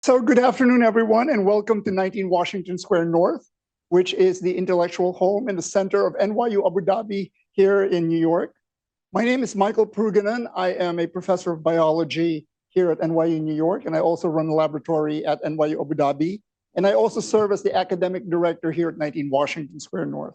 So good afternoon, everyone, and welcome to 19 Washington Square North, which is the intellectual home and the center of NYU Abu Dhabi here in New York. My name is Michael Pruganan. I am a professor of biology here at NYU New York, and I also run a laboratory at NYU Abu Dhabi. And I also serve as the academic director here at 19 Washington Square North.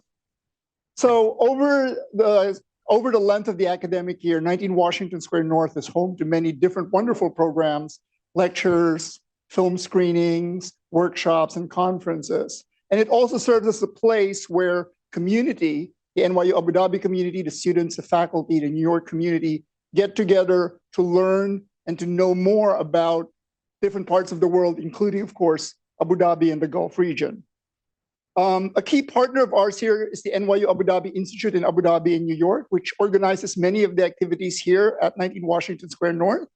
So over the length of the academic year, 19 Washington Square North is home to many different wonderful programs, lectures, film screenings, workshops, and conferences. And it also serves as a place where community, the NYU Abu Dhabi community, the students, the faculty, the New York community get together to learn and to know more about different parts of the world, including, of course, Abu Dhabi and the Gulf region. A key partner of ours here is the NYU Abu Dhabi Institute in Abu Dhabi in New York, which organizes many of the activities here at 19 Washington Square North.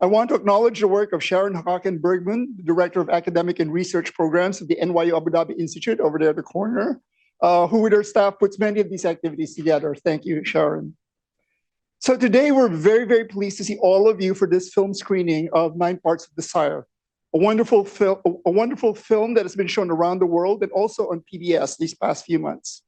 I want to acknowledge the work of Sharon Haken-Bergman, the Director of Academic and Research Programs of the NYU Abu Dhabi Institute over there at the corner, who with her staff puts many of these activities together. Thank you, Sharon. So today we're very, very pleased to see all of you for this film screening of Nine Parts of Desire, a wonderful film that has been shown around the world and also on PBS these past few months.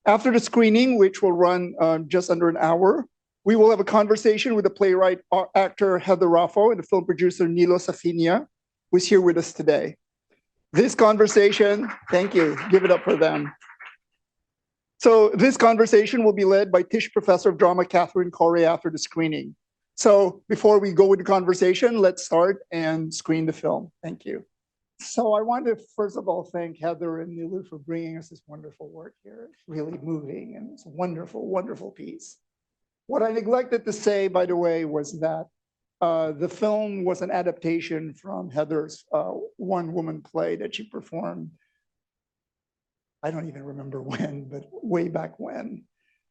After the screening, which will run just under an hour, we will have a conversation with the playwright, actor Heather Raffo, and the film producer Nilou Safinya, who's here with us today. This conversation, thank you, give it up for them. So this conversation will be led by Tisch Professor of Drama Catherine Coray after the screening. So before we go with the conversation, let's start and screen the film. Thank you. So I want to first of all thank Heather and Nilou for bringing us this wonderful work here. It's really moving and it's a wonderful, wonderful piece. What I neglected to say, by the way, was that the film was an adaptation from Heather's one-woman play that she performed. I don't even remember when, but way back when.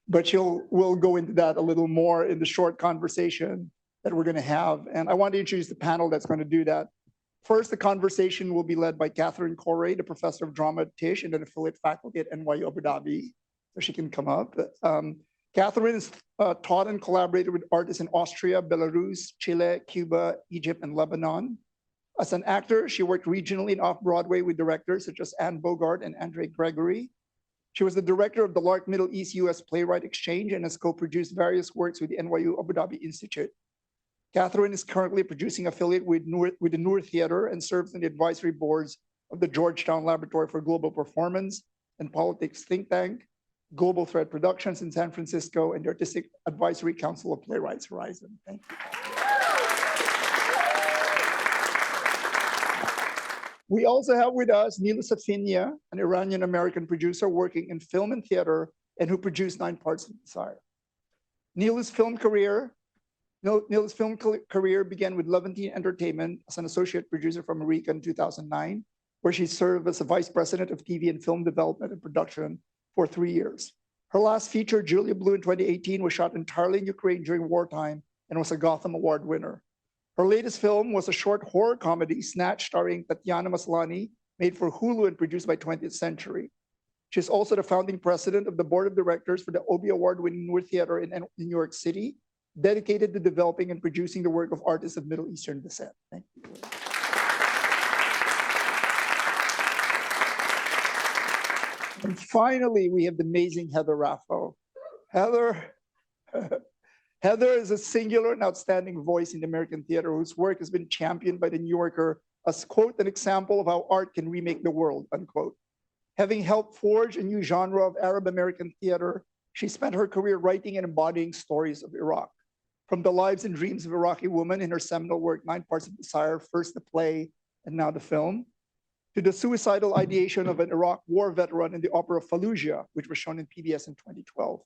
But we'll go into that a little more in the short conversation that we're going to have. And I want to introduce the panel that's going to do that. First, the conversation will be led by Catherine Coray, the professor of drama at Tisch and an affiliate faculty at NYU Abu Dhabi. So she can come up. Catherine has taught and collaborated with artists in Austria, Belarus, Chile, Cuba, Egypt, and Lebanon. As an actor, she worked regionally and off-Broadway with directors such as Anne Bogart and Andre Gregory. She was the director of the Lark Middle East U.S. Playwright Exchange and has co-produced various works with the NYU Abu Dhabi Institute. Catherine is currently a producing affiliate with the Noor Theater and serves on the advisory boards of the Georgetown Laboratory for Global Performance and Politics think tank, Global Thread Productions in San Francisco, and the Artistic Advisory Council of Playwrights Horizon. Thank you. We also have with us Nilou Safinya, an Iranian-American producer working in film and theater and who produced Nine Parts of Desire. Nilou's film career began with Levantine Entertainment as an associate producer from Eureka in 2009, where she served as a vice president of TV and film development and production for 3 years. Her last feature, Julia Blue in 2018, was shot entirely in Ukraine during wartime and was a Gotham Award winner. Her latest film was a short horror comedy, Snatch, starring Tatiana Maslany, made for Hulu and produced by 20th Century. She's also the founding president of the board of directors for the Obie Award-winning Noor Theater in New York City, dedicated to developing and producing the work of artists of Middle Eastern descent. Thank you. And finally, we have the amazing Heather Raffo. Heather is a singular and outstanding voice in the American theater whose work has been championed by the New Yorker as, quote, an example of how art can remake the world, unquote. Having helped forge a new genre of Arab American theater, she spent her career writing and embodying stories of Iraq. From the lives and dreams of Iraqi women in her seminal work, Nine Parts of Desire, first the play and now the film, to the suicidal ideation of an Iraq war veteran in the opera Fallujah, which was shown in PBS in 2012,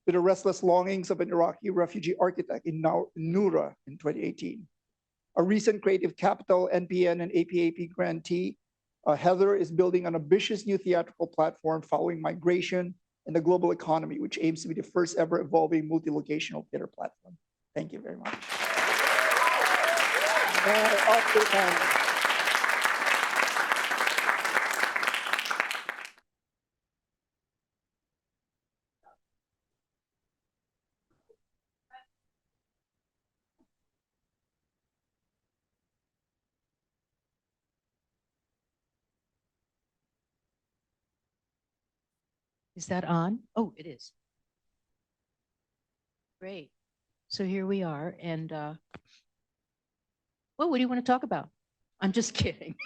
to the restless longings of an Iraqi refugee architect in Noor in 2018. A recent Creative Capital, NPN, and APAP grantee, Heather is building an ambitious new theatrical platform following migration and the global economy, which aims to be the first ever evolving multi-locational theater platform. Thank you very much. Off to the panel. Is that on? Oh, it is. Great. So here we are. And well, what do you want to talk about? I'm just kidding.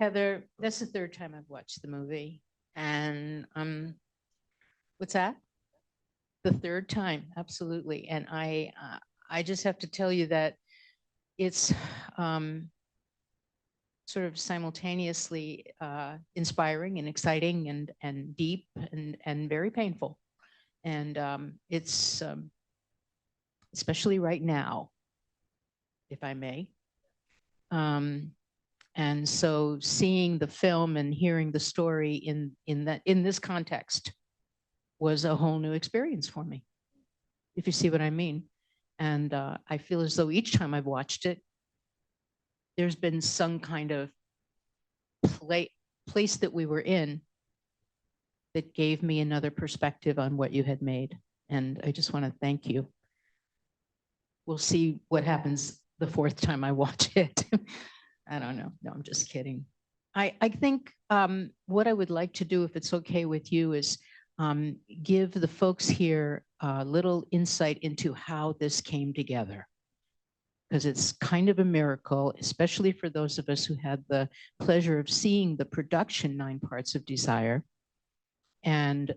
Heather, that's the third time I've watched the movie. And what's that? The third time, absolutely. And I just have to tell you that it's sort of simultaneously inspiring and exciting and deep and very painful. And it's especially right now, if I may. And so seeing the film and hearing the story in this context was a whole new experience for me, if you see what I mean. And I feel as though each time I've watched it, there's been some kind of place that we were in that gave me another perspective on what you had made. And I just want to thank you. We'll see what happens the fourth time I watch it. I don't know. No, I'm just kidding. I think what I would like to do, if it's okay with you, is give the folks here a little insight into how this came together. Because it's kind of a miracle, especially for those of us who had the pleasure of seeing the production 9 Parts of Desire. And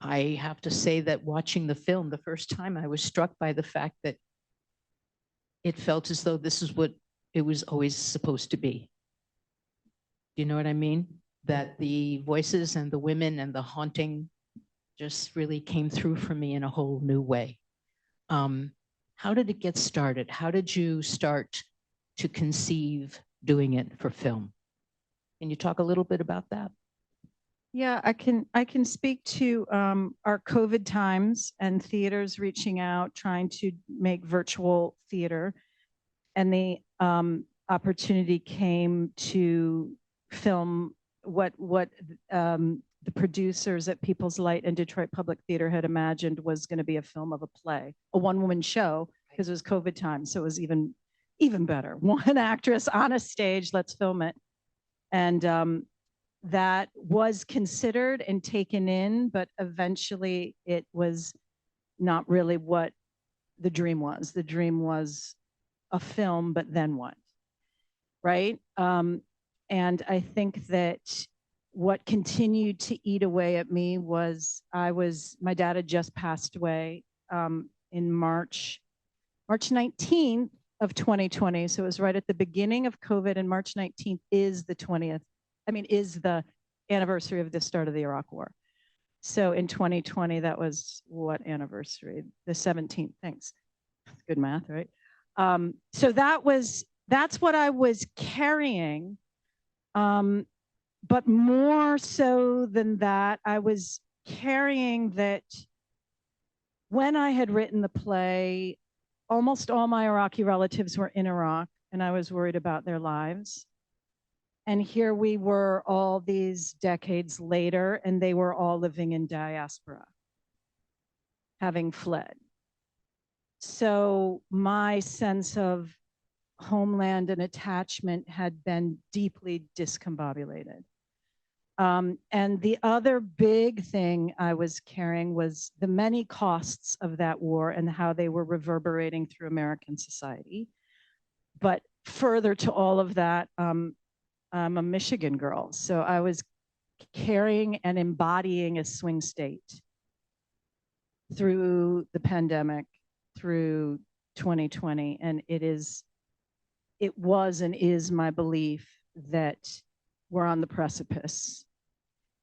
I have to say that watching the film the first time, I was struck by the fact that it felt as though this is what it was always supposed to be. Do you know what I mean? That the voices and the women and the haunting just really came through for me in a whole new way. How did it get started? How did you start to conceive doing it for film? Can you talk a little bit about that? Yeah, I can speak to our COVID times and theaters reaching out, trying to make virtual theater. And the opportunity came to film what the producers at People's Light and Detroit Public Theater had imagined was going to be a film of a play, a one-woman show, because it was COVID time. So it was even better. One actress on a stage, let's film it. And that was considered and taken in, but eventually it was not really what the dream was. The dream was a film, but then what? Right? And I think that what continued to eat away at me was my dad had just passed away in March 19th of 2020. So it was right at the beginning of COVID, and March 19th is the anniversary of the start of the Iraq War. So in 2020, that was what anniversary? The 17th, thanks. Good math, right? So that's what I was carrying. But more so than that, I was carrying that when I had written the play, almost all my Iraqi relatives were in Iraq, and I was worried about their lives. And here we were all these decades later, and they were all living in diaspora, having fled. So my sense of homeland and attachment had been deeply discombobulated. And the other big thing I was carrying was the many costs of that war and how they were reverberating through American society. But further to all of that, I'm a Michigan girl. So I was carrying and embodying a swing state through the pandemic, through 2020. And it was and is my belief that we're on the precipice,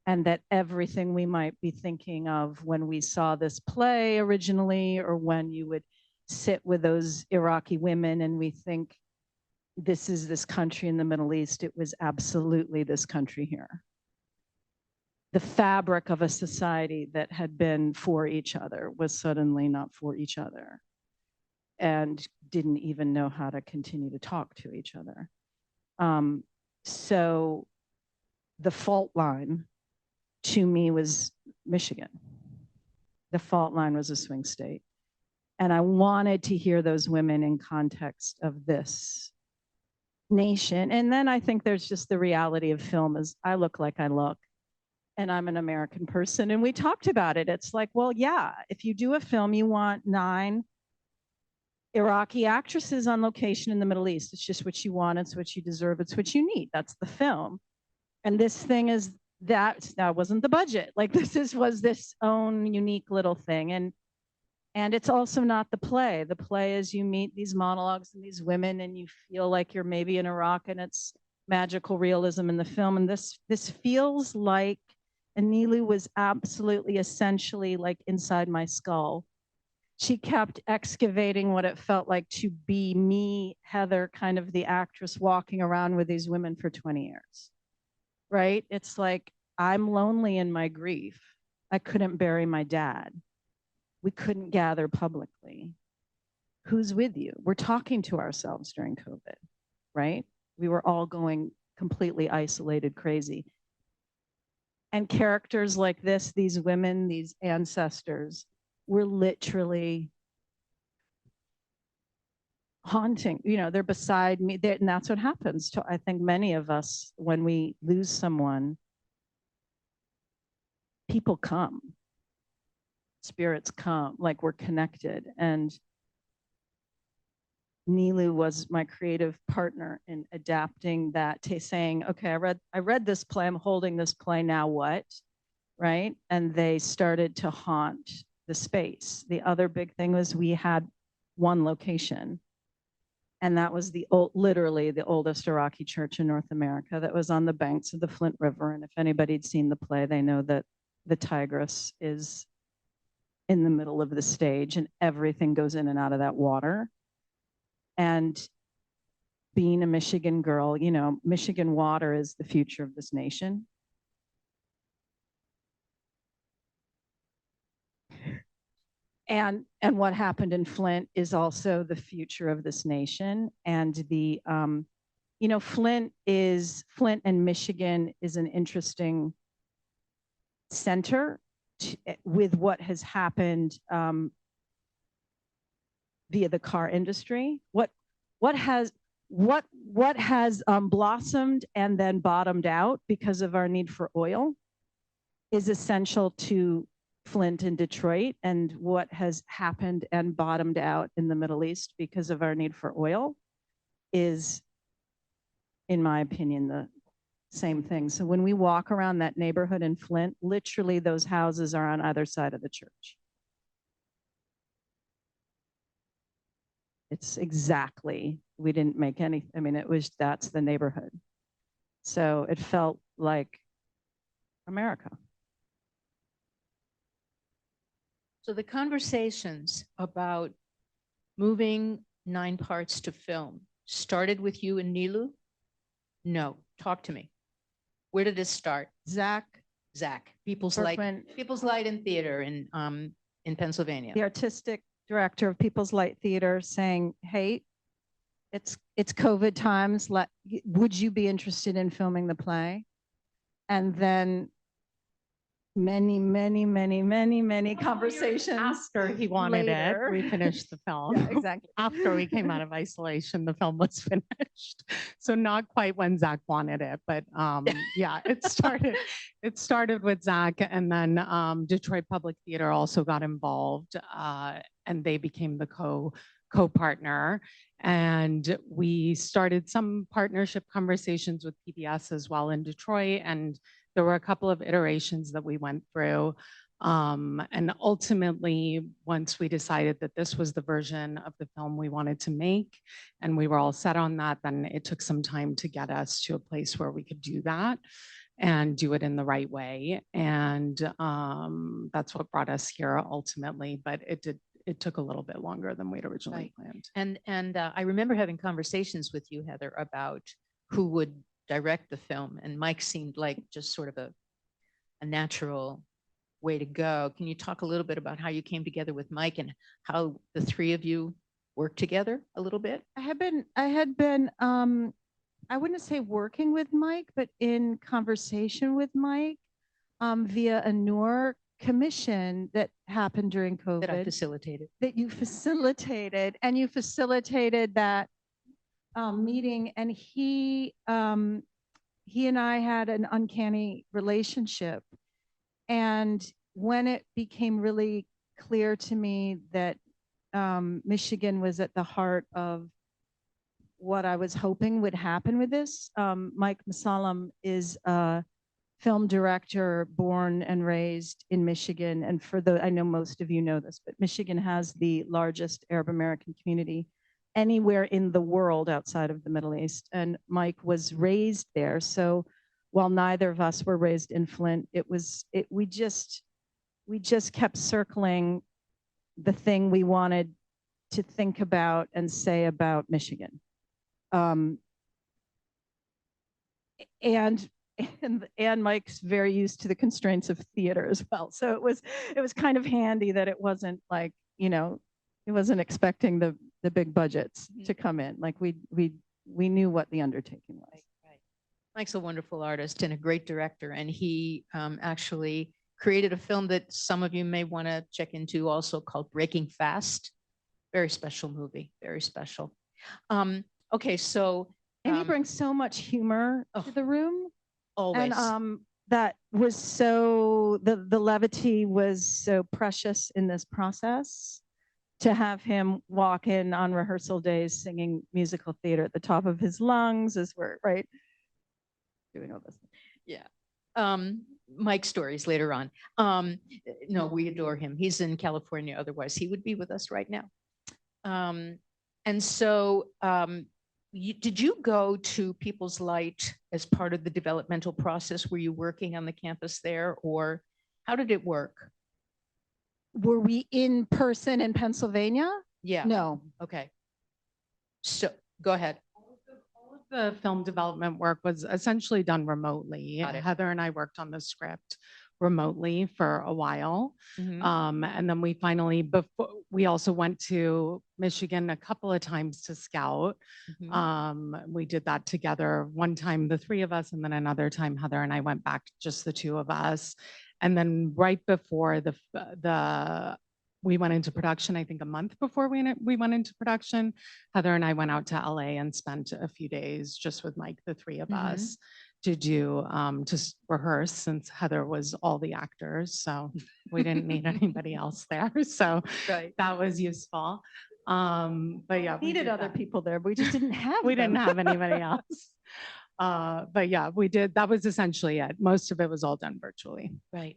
and that everything we might be thinking of when we saw this play originally, or when you would sit with those Iraqi women and we think this is this country in the Middle East, it was absolutely this country here. The fabric of a society that had been for each other was suddenly not for each other, and didn't even know how to continue to talk to each other. So the fault line to me was Michigan. The fault line was a swing state. And I wanted to hear those women in context of this nation. And then I think there's just the reality of film is I look like I look. and I'm an American person, and we talked about it. It's like, well, yeah, if you do a film, you want 9 Iraqi actresses on location in the Middle East. It's just what you want. It's what you deserve. It's what you need. That's the film. And this thing is that wasn't the budget. Like was this own unique little thing. And it's also not the play. The play is you meet these monologues and these women and you feel like you're maybe in Iraq, and it's magical realism in the film. And this feels like, and Nilou was absolutely essentially like inside my skull. She kept excavating what it felt like to be me, Heather, kind of the actress walking around with these women for 20 years, right? It's like, I'm lonely in my grief. I couldn't bury my dad. We couldn't gather publicly. Who's with you? We're talking to ourselves during COVID, right? We were all going completely isolated, crazy. And characters like this, these women, these ancestors, were literally haunting. You know, they're beside me. And that's what happens to, I think, many of us when we lose someone. People come. Spirits come, like we're connected. And Nilou was my creative partner in adapting that to saying, okay, I read this play, I'm holding this play, now what? Right? And they started to haunt the space. The other big thing was we had one location, and that was literally the oldest Iraqi church in North America that was on the banks of the Flint River. And if anybody'd seen the play, they know that the Tigris is in the middle of the stage and everything goes in and out of that water. And being a Michigan girl, you know, Michigan water is the future of this nation. And what happened in Flint is also the future of this nation. And the, you know, Flint and Michigan is an interesting center with what has happened via the car industry. What has blossomed and then bottomed out because of our need for oil is essential to Flint and Detroit, and what has happened and bottomed out in the Middle East because of our need for oil is, in my opinion, the same thing. So when we walk around that neighborhood in Flint, literally those houses are on either side of the church. It's exactly, we didn't make any, I mean, that's the neighborhood. So it felt like America. So the conversations about moving 9 parts to film started with you and Nilou? No, talk to me. Where did this start? Zach, People's Light in Theater in Pennsylvania. the artistic director of People's Light Theater, saying, hey, it's COVID times. Would you be interested in filming the play? And then many conversations. After he wanted later. it, we finished the film. Yeah, exactly. After we came out of isolation, the film was finished. So not quite when Zach wanted it, but yeah, it started with Zach, and then Detroit Public Theater also got involved, and they became the co-partner. And we started some partnership conversations with PBS as well in Detroit, and there were a couple of iterations that we went through. And ultimately, once we decided that this was the version of the film we wanted to make, and we were all set on that, then it took some time to get us to a place where we could do that and do it in the right way. And that's what brought us here ultimately, but it took a little bit longer than we'd originally planned. And I remember having conversations with you, Heather, about who would direct the film, and Mike seemed like just sort of a natural way to go. Can you talk a little bit about how you came together with Mike and how the 3 of you worked together a little bit? I had been I wouldn't say working with Mike, but in conversation with Mike via a Noor commission that happened during COVID. That I facilitated. That you facilitated, and you facilitated that meeting, and he and I had an uncanny relationship. And when it became really clear to me that Michigan was at the heart of what I was hoping would happen with this, Mike Mosallam is a film director born and raised in Michigan. And I know most of you know this, but Michigan has the largest Arab American community anywhere in the world outside of the Middle East. And Mike was raised there. So while neither of us were raised in Flint, we just kept circling the thing we wanted to think about and say about Michigan. And Mike's very used to the constraints of theater as well. So it was kind of handy that it wasn't like, you know, it wasn't expecting the big budgets to come in. Like we knew what the undertaking was. Right. Mike's a wonderful artist and a great director. And he actually created a film that some of you may want to check into also called Breaking Fast. Very special movie, very special. Okay, so. And he brings so much humor to the room. Always. And that was so, the levity was so precious in this process, to have him walk in on rehearsal days singing musical theater at the top of his lungs as we're doing all this. Yeah. Mike's stories later on. No, we adore him. He's in California. Otherwise, he would be with us right now. And so did you go to People's Light as part of the developmental process? Were you working on the campus there, or how did it work? Were we in person in Pennsylvania? Yeah. No. Okay. So go ahead. All of the film development work was essentially done remotely. Got it. Heather and I worked on the script remotely for a while. And then we also went to Michigan a couple of times to scout. We did that together. One time, the three of us, and then another time, Heather and I went back, just the two of us. And then right before we went into production, I think a month before we went into production, Heather and I went out to LA and spent a few days just with Mike, the three of us, to do, to rehearse, since Heather was all the actors. So we didn't need anybody else there. So that was useful. But yeah, we needed other people there, but we just didn't have we didn't have anybody else. But yeah, we did. That was essentially it. Most of it was all done virtually. Right.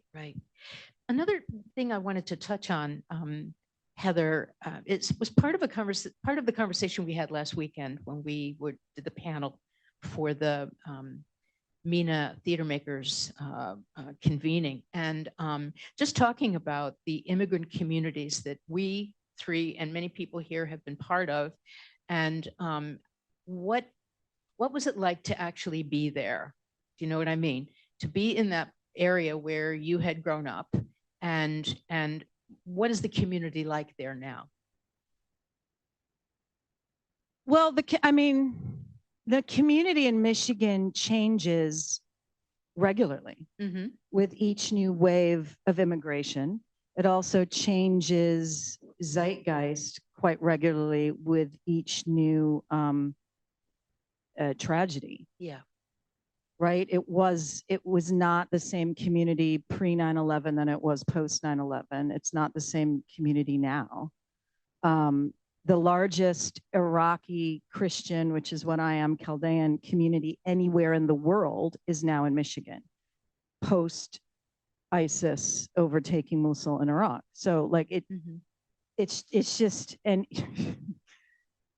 Another thing I wanted to touch on, Heather, was part of the conversation we had last weekend when we did the panel for the MENA Theater Makers convening, and just talking about the immigrant communities that we three and many people here have been part of, and what was it like to actually be there? Do you know what I mean? To be in that area where you had grown up, and what is the community like there now? Well, the community in Michigan changes regularly with each new wave of immigration. It also changes zeitgeist quite regularly with each new tragedy. Yeah. Right? It was not the same community pre 9/11 than it was post 9/11. It's not the same community now. The largest Iraqi Christian, which is what I am, Chaldean community anywhere in the world is now in Michigan, post ISIS overtaking Mosul in Iraq. So like it's just, and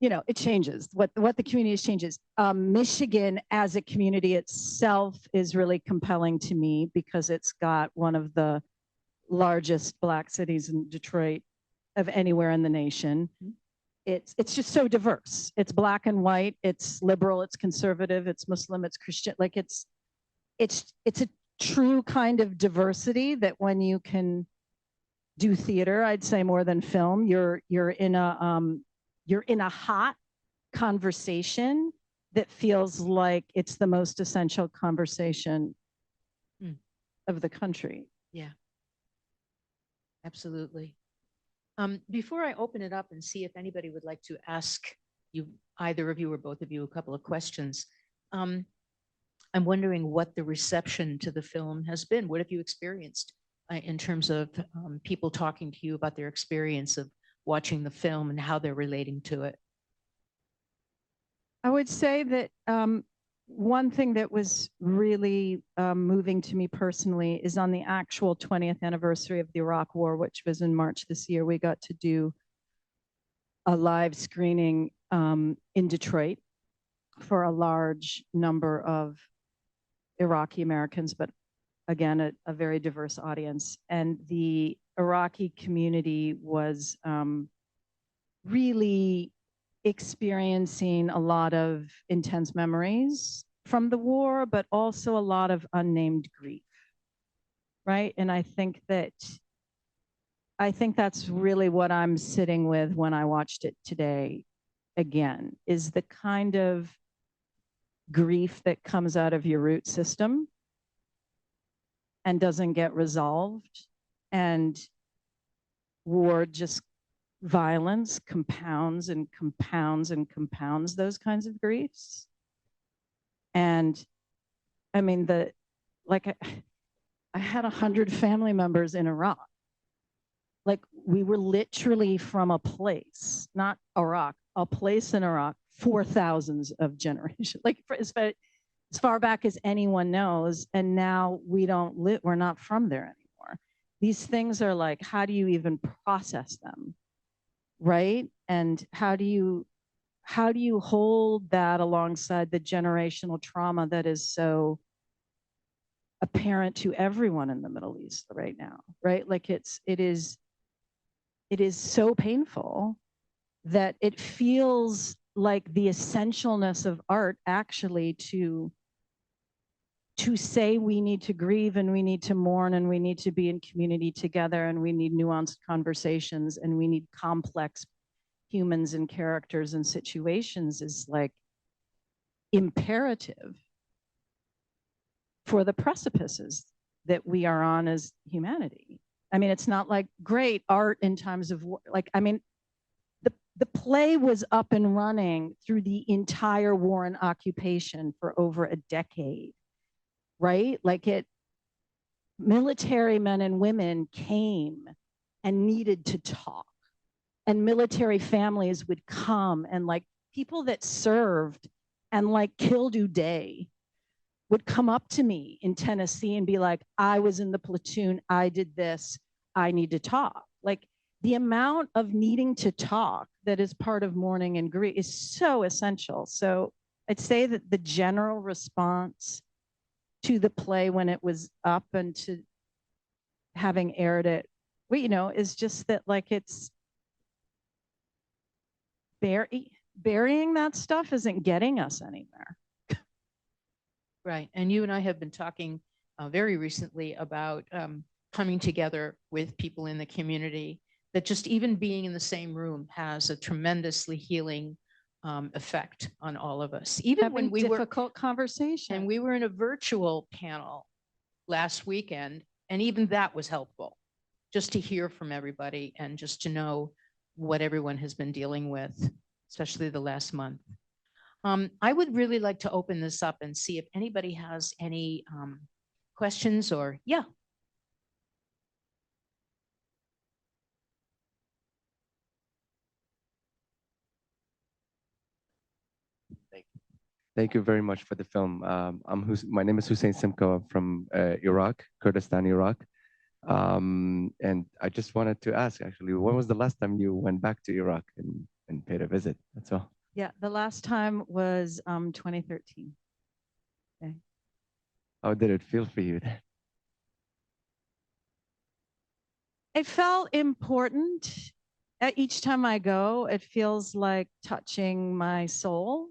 it changes. What the community changes. Michigan as a community itself is really compelling to me because it's got one of the largest Black cities in Detroit of anywhere in the nation. It's just so diverse. It's Black and white, it's liberal, it's conservative, it's Muslim, it's Christian. Like it's a true kind of diversity that when you can do theater, I'd say more than film, you're in a hot conversation that feels like it's the most essential conversation of the country. Yeah, absolutely. Before I open it up and see if anybody would like to ask you, either of you or both of you, a couple of questions, I'm wondering what the reception to the film has been. What have you experienced in terms of people talking to you about their experience of watching the film and how they're relating to it? I would say that one thing that was really moving to me personally is on the actual 20th anniversary of the Iraq War, which was in March this year. We got to do a live screening in Detroit for a large number of Iraqi Americans, but again, a very diverse audience. And the Iraqi community was really experiencing a lot of intense memories from the war, but also a lot of unnamed grief, right? And I think that's really what I'm sitting with when I watched it today again, is the kind of grief that comes out of your root system and doesn't get resolved. And war just violence compounds and compounds and compounds those kinds of griefs. And I mean, I had 100 family members in Iraq. Like, we were literally from a place, not Iraq, a place in Iraq for thousands of generations, like as far back as anyone knows. And now we don't live, we're not from there anymore. These things are like, how do you even process them? Right? And how do you hold that alongside the generational trauma that is so apparent to everyone in the Middle East right now, right? Like it is so painful that it feels like the essentialness of art actually to say we need to grieve and we need to mourn and we need to be in community together and we need nuanced conversations and we need complex humans and characters and situations is like imperative for the precipices that we are on as humanity. I mean, it's not like great art in times of war. Like, I mean, the play was up and running through the entire war and occupation for over a decade, right? Like military men and women came and needed to talk, and military families would come, and like people that served and like killed Uday would come up to me in Tennessee and be like, I was in the platoon, I did this, I need to talk. Like, the amount of needing to talk that is part of mourning and grief is so essential. So I'd say that the general response to the play when it was up and to having aired it, well, you know, is just that like it's burying that stuff isn't getting us anywhere. Right. And you and I have been talking very recently about coming together with people in the community, that just even being in the same room has a tremendously healing effect on all of us. Even Having when we were difficult conversation. and we were in a virtual panel last weekend, and even that was helpful, just to hear from everybody and just to know what everyone has been dealing with, especially the last month. I would really like to open this up and see if anybody has any questions or, yeah. Thank you very much for the film. My name is Hussein Simko. I'm from Iraq, Kurdistan, Iraq. And I just wanted to ask, actually, when was the last time you went back to Iraq and paid a visit? That's all. Yeah, the last time was 2013. Okay. How did it feel for you then? It felt important. Each time I go, it feels like touching my soul,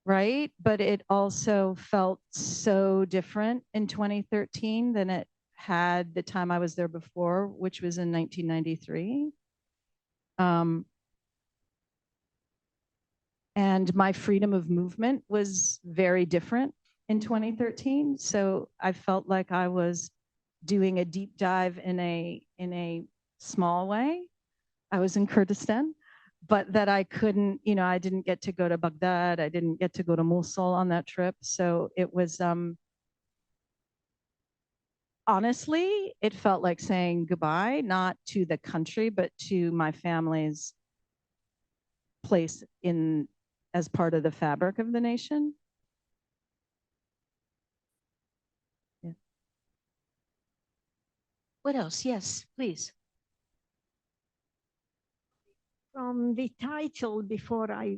right? But it also felt so different in 2013 than it had the time I was there before, which was in 1993. And my freedom of movement was very different in 2013. So I felt like I was doing a deep dive in a small way. I was in Kurdistan, but that I couldn't, you know, I didn't get to go to Baghdad. I didn't get to go to Mosul on that trip. So it was honestly, it felt like saying goodbye, not to the country, but to my family's place in as part of the fabric of the nation. Yeah. What else? Yes, please. From the title, before I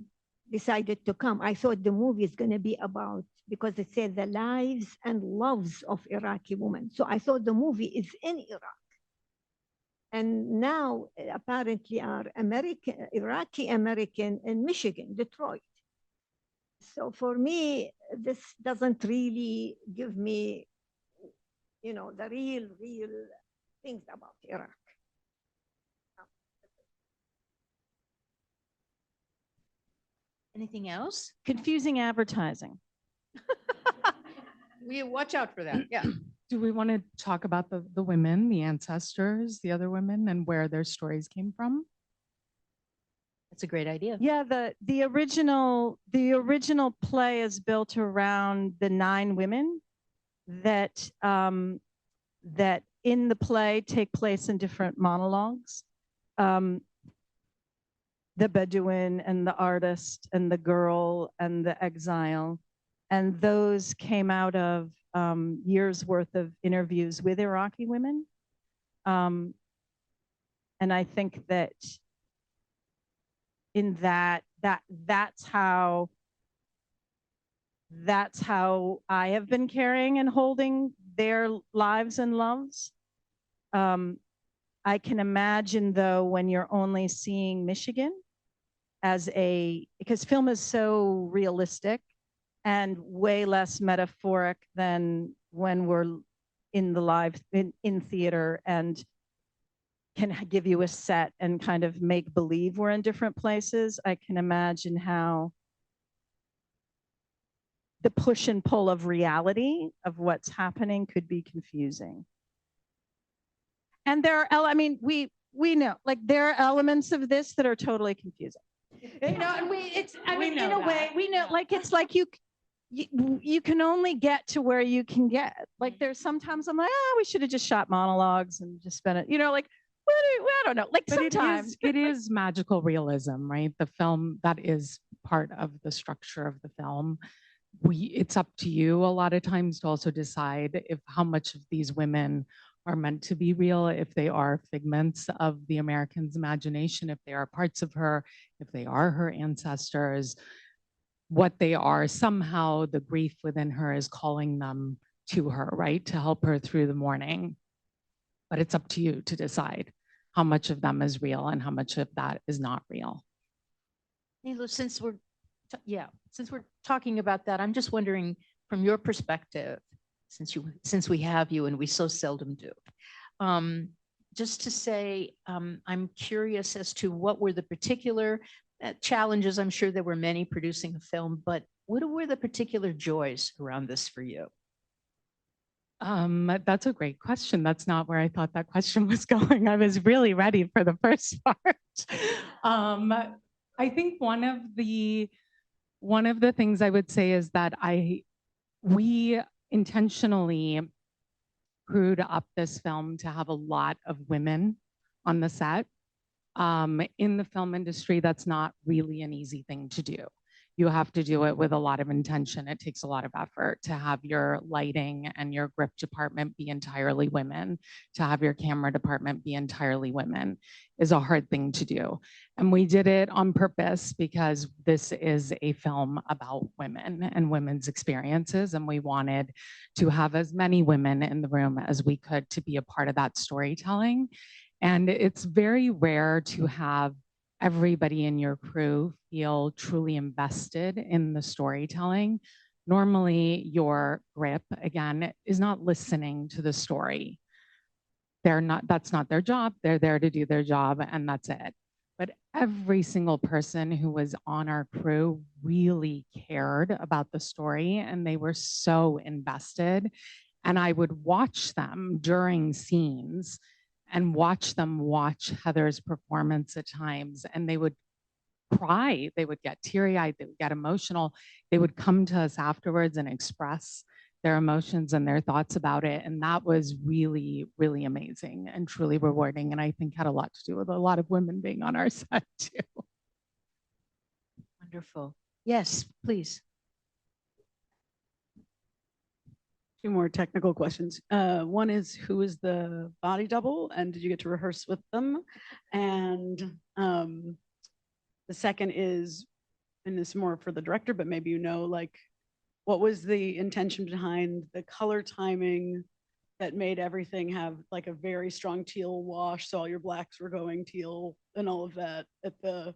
decided to come, I thought the movie is going to be about, because it said the lives and loves of Iraqi women. So I thought the movie is in Iraq. And now apparently are American, Iraqi American in Michigan, Detroit. So for me, this doesn't really give me, the real things about Iraq. Anything else? Confusing advertising. We watch out for that. Yeah. Do we want to talk about the women, the ancestors, the other women, and where their stories came from? That's a great idea. Yeah, the original play is built around the 9 women that that in the play take place in different monologues. The Bedouin and the artist and the girl and the exile. And those came out of years worth of interviews with Iraqi women. And I think that in that's how I have been carrying and holding their lives and loves. I can imagine though, when you're only seeing Michigan because film is so realistic and way less metaphoric than when we're in the live in theater and can give you a set and kind of make believe we're in different places. I can imagine how the push and pull of reality of what's happening could be confusing. And we know, like, there are elements of this that are totally confusing. And in a way, we know, like, it's like you can only get to where you can get. Like, there's sometimes I'm like, we should have just shot monologues and just spent it, like, I don't know. Like, But sometimes it is magical realism, right? The film, that is part of the structure of the film. It's up to you a lot of times to also decide how much of these women are meant to be real, if they are figments of the American's imagination, if they are parts of her, if they are her ancestors, what they are. Somehow the grief within her is calling them to her, right? To help her through the morning. But it's up to you to decide how much of them is real and how much of that is not real. Nilou, since we're talking about that, I'm just wondering, from your perspective, since we have you and we so seldom do, just to say, I'm curious as to what were the particular challenges. I'm sure there were many producing a film, but what were the particular joys around this for you? That's a great question. That's not where I thought that question was going. I was really ready for the first part. I think one of the things I would say is that we intentionally crewed up this film to have a lot of women on the set. In the film industry, that's not really an easy thing to do. You have to do it with a lot of intention. It takes a lot of effort to have your lighting and your grip department be entirely women, to have your camera department be entirely women is a hard thing to do. And we did it on purpose because this is a film about women and women's experiences. And we wanted to have as many women in the room as we could to be a part of that storytelling. And it's very rare to have everybody in your crew feel truly invested in the storytelling. Normally, your grip, again, is not listening to the story. That's not their job. They're there to do their job, and that's it. But every single person who was on our crew really cared about the story, and they were so invested. And I would watch them during scenes and watch them watch Heather's performance at times, and they would cry, they would get teary-eyed, they would get emotional. They would come to us afterwards and express their emotions and their thoughts about it. And that was really, really amazing and truly rewarding. And I think had a lot to do with a lot of women being on our set too. Wonderful. Yes, please. Two more technical questions. One is, who is the body double, and did you get to rehearse with them? And the second is, and this is more for the director, but maybe you know, like, what was the intention behind the color timing that made everything have like a very strong teal wash, so all your blacks were going teal and all of that at the,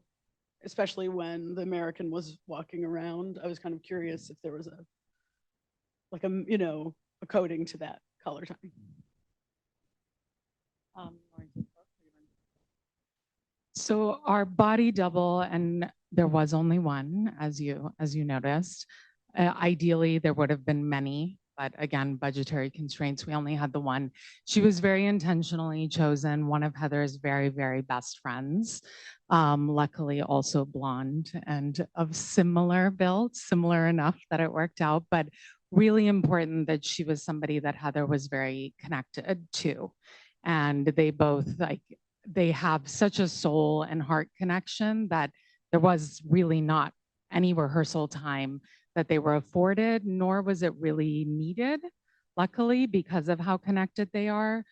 especially when the American was walking around? I was kind of curious if there was a, like a, you know, a coding to that color timing. So our body double, and there was only one, as you noticed. Ideally, there would have been many, but again, budgetary constraints, we only had the one. She was very intentionally chosen, one of Heather's very, very best friends. Luckily also blonde and of similar build, similar enough that it worked out, but really important that she was somebody that Heather was very connected to. And they both, like, they have such a soul and heart connection that there was really not any rehearsal time that they were afforded, nor was it really needed, luckily, because of how connected they are.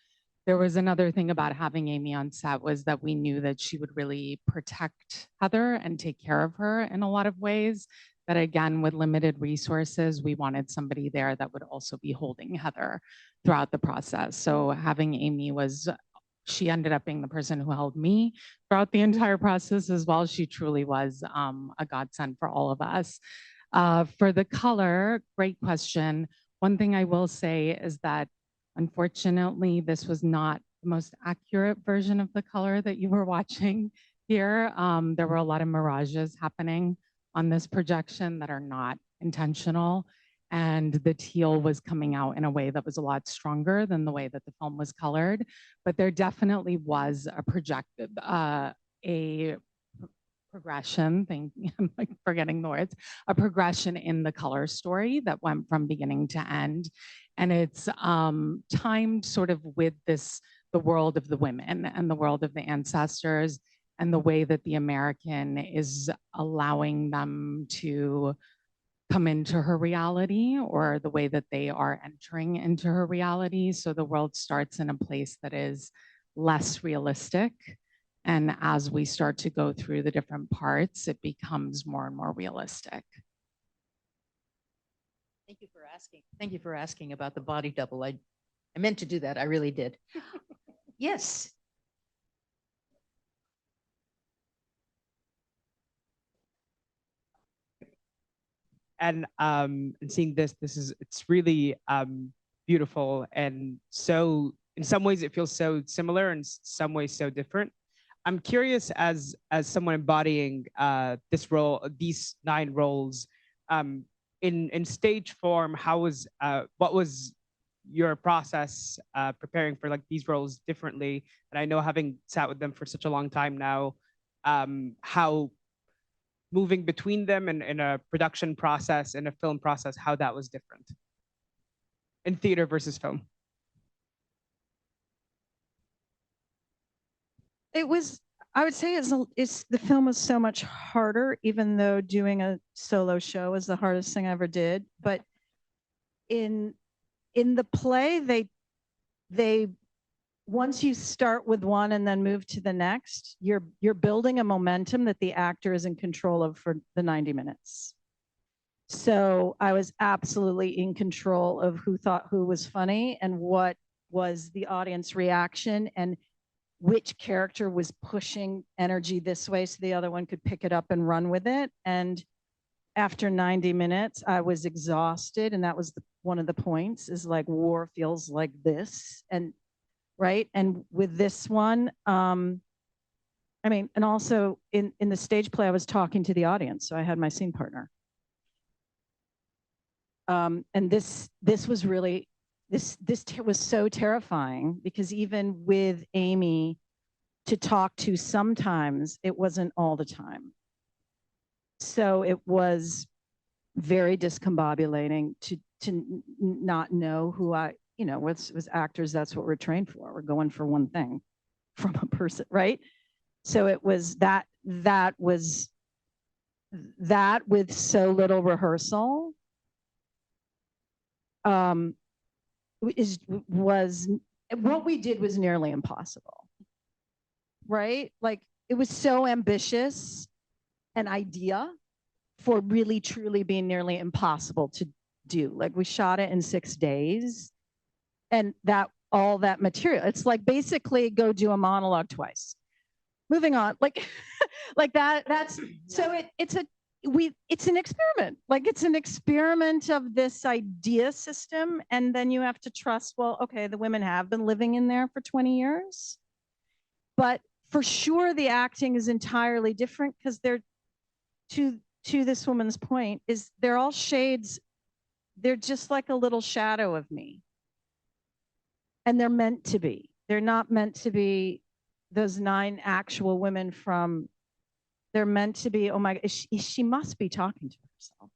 There was another thing about having Amy on set, was that we knew that she would really protect Heather and take care of her in a lot of ways. That again, with limited resources, we wanted somebody there that would also be holding Heather throughout the process. So having Amy was, she ended up being the person who held me throughout the entire process as well. She truly was a godsend for all of us. For the color, great question. One thing I will say is that unfortunately, this was not the most accurate version of the color that you were watching here. There were a lot of mirages happening on this projection that are not intentional. And the teal was coming out in a way that was a lot stronger than the way that the film was colored. But there definitely was a progression, I'm like forgetting the words, a progression in the color story that went from beginning to end. And it's timed sort of with this, the world of the women and the world of the ancestors, and the way that the American is allowing them to come into her reality, or the way that they are entering into her reality. So the world starts in a place that is less realistic. And as we start to go through the different parts, it becomes more and more realistic. Thank you for asking. Thank you for asking about the body double. I meant to do that. I really did. Yes. And seeing this is, it's really beautiful, and so in some ways it feels so similar, and in some ways so different. I'm curious, as someone embodying this role, these 9 roles, in stage form, what was your process preparing for like these roles differently? And I know, having sat with them for such a long time now, how moving between them in a production process and a film process, how that was different in theater versus film. It was, I would say the film was so much harder, even though doing a solo show is the hardest thing I ever did. But in the play, they once you start with one and then move to the next, you're building a momentum that the actor is in control of for the 90 minutes. So I was absolutely in control of who thought who was funny and what was the audience reaction, and which character was pushing energy this way so the other one could pick it up and run with it. And after 90 minutes, I was exhausted. And that was one of the points, is like, war feels like this. And right. And with this one, I mean, and also in the stage play, I was talking to the audience. So I had my scene partner. And this was really, this was so terrifying, because even with Amy to talk to sometimes, it wasn't all the time. So it was very discombobulating not know who was actors, that's what we're trained for. We're going for one thing from a person, right? So it was that with so little rehearsal was what we did was nearly impossible, right? Like it was so ambitious an idea for really truly being nearly impossible to do. Like we shot it in 6 days, and all that material, it's like basically go do a monologue twice. Moving on, like like that's so it's an experiment. Like it's an experiment of this idea system, and then you have to trust, well, okay, the women have been living in there for 20 years, but for sure the acting is entirely different because they're to this woman's point is they're all shades. They're just like a little shadow of me. And they're meant to be. They're not meant to be those 9 actual women from, they're meant to be, oh my, she must be talking to herself.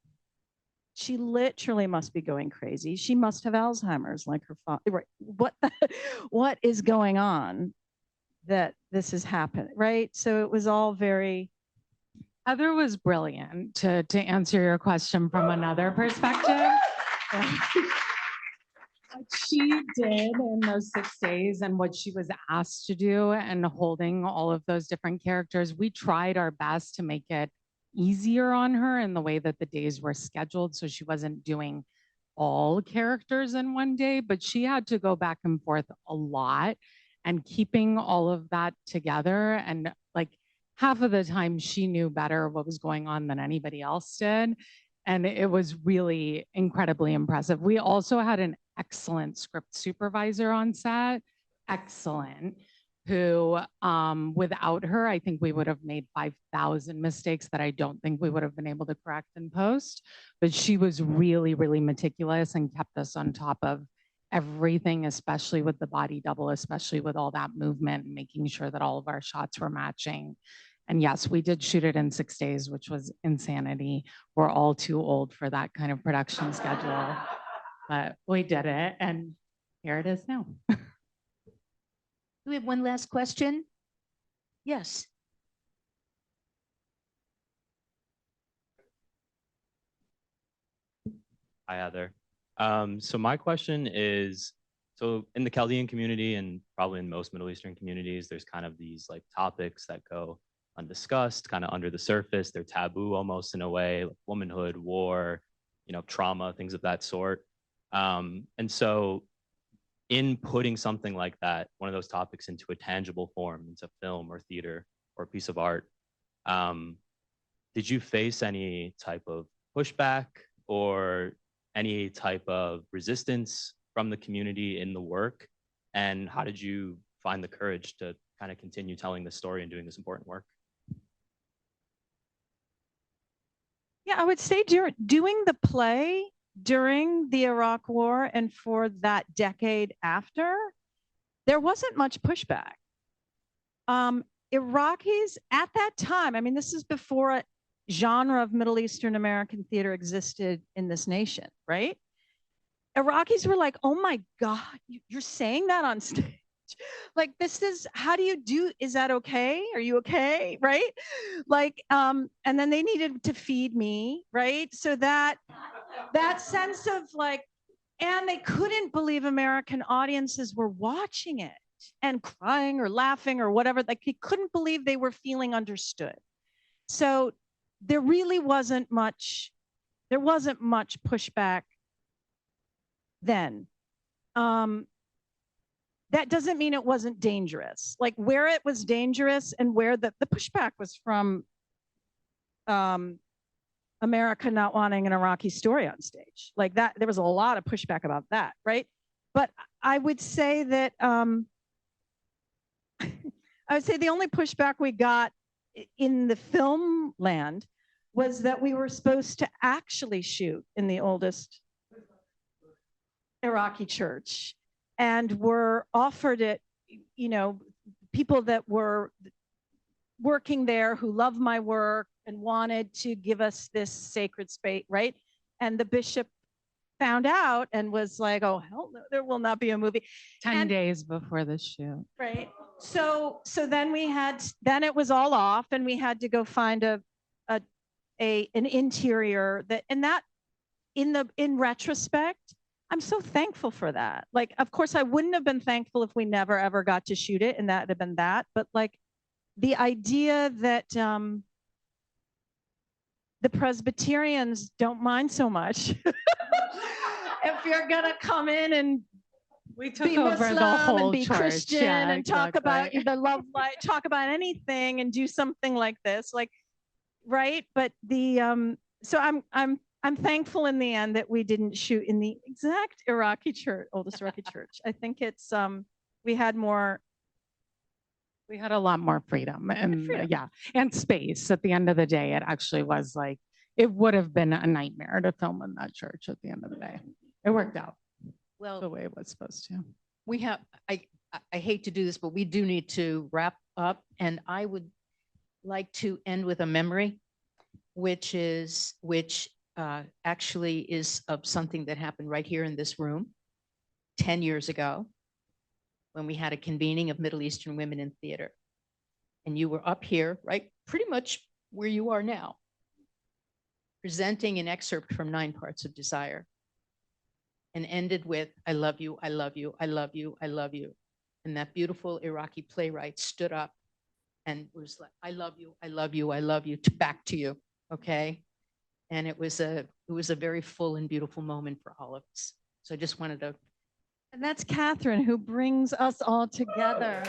She literally must be going crazy. She must have Alzheimer's like her father. What is going on that this is happening, right? So it was all very, Heather was brilliant to answer your question from another perspective. What she did in those 6 days and what she was asked to do and holding all of those different characters, we tried our best to make it easier on her in the way that the days were scheduled. So she wasn't doing all characters in one day, but she had to go back and forth a lot, and keeping all of that together. And like half of the time she knew better what was going on than anybody else did. And it was really incredibly impressive. We also had an excellent script supervisor on set, excellent, who without her, I think we would have made 5,000 mistakes that I don't think we would have been able to correct in post. But she was really, really meticulous and kept us on top of everything, especially with the body double, especially with all that movement, and making sure that all of our shots were matching. And yes, we did shoot it in 6 days, which was insanity. We're all too old for that kind of production schedule, but we did it, and here it is now. Do we have one last question? Yes. Hi, Heather. So my question is, so in the Chaldean community and probably in most Middle Eastern communities, there's kind of these like topics that go undiscussed, kind of under the surface. They're taboo almost in a way, like womanhood, war, trauma, things of that sort. And so in putting something like that, one of those topics into a tangible form, into film or theater or a piece of art, did you face any type of pushback or any type of resistance from the community in the work? And how did you find the courage to kind of continue telling the story and doing this important work? yeah, I would say doing the play during the Iraq War and for that decade after, there wasn't much pushback. Iraqis at that time, I mean, this is before a genre of Middle Eastern American theater existed in this nation, right? Iraqis were like, oh my God, you're saying that on stage? Like, this is, how do you do, is that okay? Are you okay, right? Like, and then they needed to feed me, right? So that sense of like, and they couldn't believe American audiences were watching it and crying or laughing or whatever. Like, they couldn't believe they were feeling understood. So there really wasn't much pushback then. That doesn't mean it wasn't dangerous. Like, where it was dangerous and where the pushback was from America not wanting an Iraqi story on stage. Like that, there was a lot of pushback about that, right? But I would say that I would say the only pushback we got in the film land was that we were supposed to actually shoot in the oldest Iraqi church, and were offered it, people that were working there who loved my work and wanted to give us this sacred space, right? And the bishop found out and was like, oh, hell no, there will not be a movie. 10 And- days before the shoot. Right. So then then it was all off and we had to go find an interior in retrospect, I'm so thankful for that. Like, of course, I wouldn't have been thankful if we never ever got to shoot it and that would have been that. But like the idea that the Presbyterians don't mind so much if you're gonna come in and We took be over Muslim the whole and be church. Christian Yeah, and talk about exactly. the love life, talk about anything and do something like this, like, right? But so I'm thankful in the end that we didn't shoot in the exact Iraqi church, oldest Iraqi church. I think it's we had a lot more freedom and freedom. yeah, and space. At the end of the day, it actually was like, it would have been a nightmare to film in that church at the end of the day. It worked out the Well, way it was supposed to. we have, I hate to do this, but we do need to wrap up. And I would like to end with a memory, which actually is of something that happened right here in this room 10 years ago when we had a convening of Middle Eastern women in theater. And you were up here, right, pretty much where you are now, presenting an excerpt from 9 Parts of Desire and ended with, I love you, I love you, I love you, I love you. And that beautiful Iraqi playwright stood up and was like, I love you, I love you, I love you, back to you, okay? And it was a very full and beautiful moment for all of us. So I just wanted to. and that's Catherine who brings us all together.